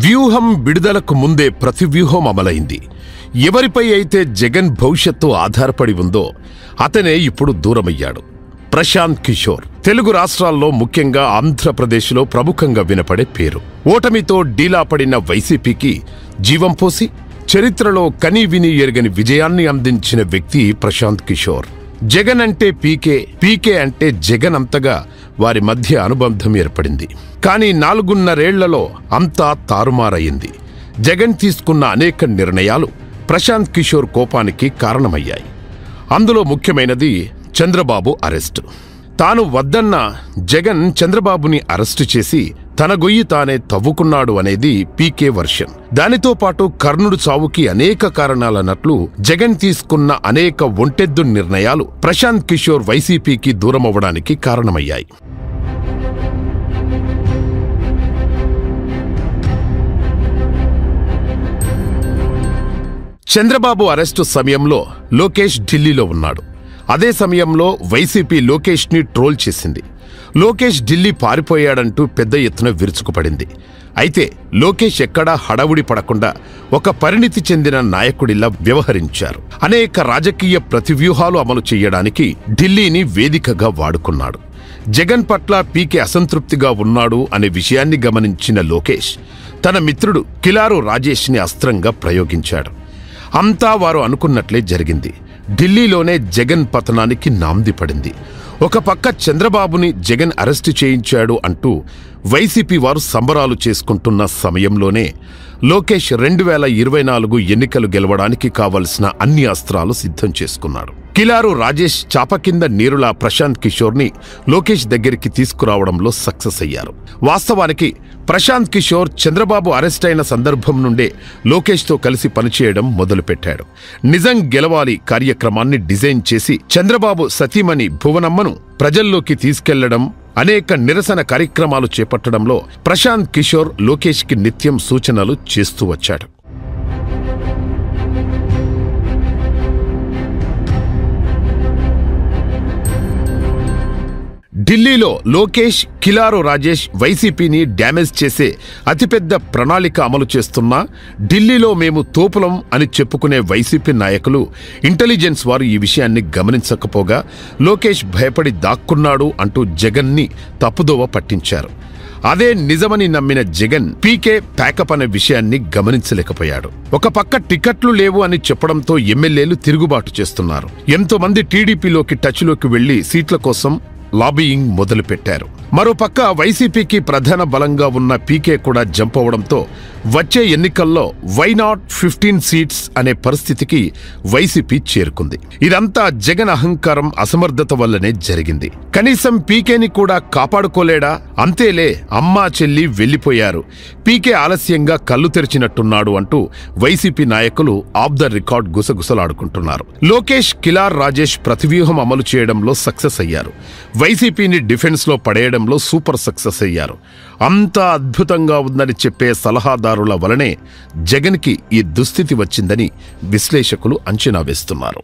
వ్యూహం విడుదలకు ముందే ప్రతివ్యూహం అమలైంది. ఎవరిపై అయితే జగన్ భవిష్యత్తు ఆధారపడి ఉందో అతనే ఇప్పుడు దూరమయ్యాడు. ప్రశాంత్ కిషోర్ తెలుగు రాష్ట్రాల్లో ముఖ్యంగా ఆంధ్రప్రదేశ్లో ప్రముఖంగా వినపడే పేరు. ఓటమితో డీలా పడిన వైసీపీకి జీవం పోసి చరిత్రలో కనీవిని ఎరగని విజయాన్ని అందించిన వ్యక్తి ప్రశాంత్ కిషోర్. జగన్ అంటే పీకే, పీకే అంటే జగన్ అంతగా వారి మధ్య అనుబంధం ఏర్పడింది. కానీ 4.5 అంతా తారుమారయ్యింది. జగన్ తీసుకున్న అనేక నిర్ణయాలు ప్రశాంత్ కిషోర్ కోపానికి కారణమయ్యాయి. అందులో ముఖ్యమైనది చంద్రబాబు అరెస్టు. తాను వద్దన్న జగన్ చంద్రబాబుని అరెస్టు చేసి తన గొయ్యి తానే తవ్వుకున్నాడు అనేది పీకే వర్షన్. దానితో పాటు కర్ణుడు చావుకి అనేక కారణాలన్నట్లు జగన్ తీసుకున్న అనేక ఒంటెద్దు నిర్ణయాలు ప్రశాంత్ కిషోర్ వైసీపీకి దూరమవ్వడానికి కారణమయ్యాయి. చంద్రబాబు అరెస్టు సమయంలో లోకేష్ ఢిల్లీలో ఉన్నాడు. అదే సమయంలో వైసీపీ లోకేష్ని ట్రోల్ చేసింది. లోకేష్ ఢిల్లీ పారిపోయాడంటూ పెద్ద ఎత్తున విరుచుకుపడింది. అయితే లోకేష్ ఎక్కడా హడావుడి పడకుండా ఒక పరిణితి చెందిన నాయకుడిలా వ్యవహరించారు. అనేక రాజకీయ ప్రతివ్యూహాలు అమలు చేయడానికి ఢిల్లీని వేదికగా వాడుకున్నాడు. జగన్ పట్ల పీకే అసంతృప్తిగా ఉన్నాడు అనే విషయాన్ని గమనించిన లోకేష్ తన మిత్రుడు కిలారు రాజేష్ని అస్త్రంగా ప్రయోగించాడు. అంతా వారు అనుకున్నట్లే జరిగింది. ఢిల్లీలోనే జగన్ పతనానికి నాంది పడింది. ఒక పక్క చంద్రబాబుని జగన్ అరెస్టు చేయించాడు అంటూ వైసీపీ వారు సంబరాలు చేసుకుంటున్న సమయంలోనే లోకేష్ 2024 ఎన్నికలు గెలవడానికి కావలసిన అన్ని అస్త్రాలు సిద్ధం చేసుకున్నాడు. కిలారు రాజేష్ చాప కింద నీరులా ప్రశాంత్ కిషోర్ని లోకేష్ దగ్గరికి తీసుకురావడంలో సక్సెస్ అయ్యారు. వాస్తవానికి ప్రశాంత్ కిషోర్ చంద్రబాబు అరెస్ట్ అయిన సందర్భం నుండే లోకేష్తో కలిసి పనిచేయడం మొదలుపెట్టాడు. నిజం గెలవాలి కార్యక్రమాన్ని డిజైన్ చేసి చంద్రబాబు సతీమణి భువనమ్మను ప్రజల్లోకి తీసుకెళ్లడం, అనేక నిరసన కార్యక్రమాలు చేపట్టడంలో ప్రశాంత్ కిషోర్ లోకేష్కి నిత్యం సూచనలు చేస్తూ వచ్చాడు. ఢిల్లీలో లోకేష్, కిలారు రాజేష్ వైసీపీని డ్యామేజ్ చేసే అతిపెద్ద ప్రణాళిక అమలు చేస్తున్నా ఢిల్లీలో మేము తోపులం అని చెప్పుకునే వైసీపీ నాయకులు, ఇంటెలిజెన్స్ వారు ఈ విషయాన్ని గమనించకపోగా లోకేష్ భయపడి దాక్కున్నాడు అంటూ జగన్ని తప్పుదోవ పట్టించారు. అదే నిజమని నమ్మిన జగన్ పీకే ప్యాకప్ అనే విషయాన్ని గమనించలేకపోయాడు. ఒక పక్క టికెట్లు లేవు అని చెప్పడంతో ఎమ్మెల్యేలు తిరుగుబాటు చేస్తున్నారు. ఎంతో మంది టీడీపీలోకి టచ్లోకి వెళ్లి సీట్ల కోసం లాబీయింగ్ మొదలుపెట్టారు. మరోపక్క వైసీపీకి ప్రధాన బలంగా ఉన్న పీకే కూడా జంప్ అవడంతో వచ్చే ఎన్నికల్లో వై నాట్ 15 సీట్స్ అనే పరిస్థితికి వైసీపీ చేరుకుంది. ఇదంతా జగన్ అహంకారం, అసమర్థత వల్లనే జరిగింది. కనీసం పీకేని కూడా కాపాడుకోలేడా? అంతేలే, అమ్మా చెల్లి వెళ్లిపోయారు, పీకే ఆలస్యంగా కళ్ళు తెరిచినట్టున్నాడు అంటూ వైసీపీ నాయకులు ఆఫ్ ద రికార్డ్ గుసగుసలాడుకుంటున్నారు. లోకేష్, కిలార్ రాజేష్ ప్రతివ్యూహం అమలు చేయడంలో సక్సెస్ అయ్యారు. వైసీపీని డిఫెన్స్ లో పడేయడంలో సూపర్ సక్సెస్ అయ్యారు. అంతా అద్భుతంగా ఉందని చెప్పే సలహాదారుల వలనే జగన్కి ఈ దుస్థితి వచ్చిందని విశ్లేషకులు అంచనా వేస్తున్నారు.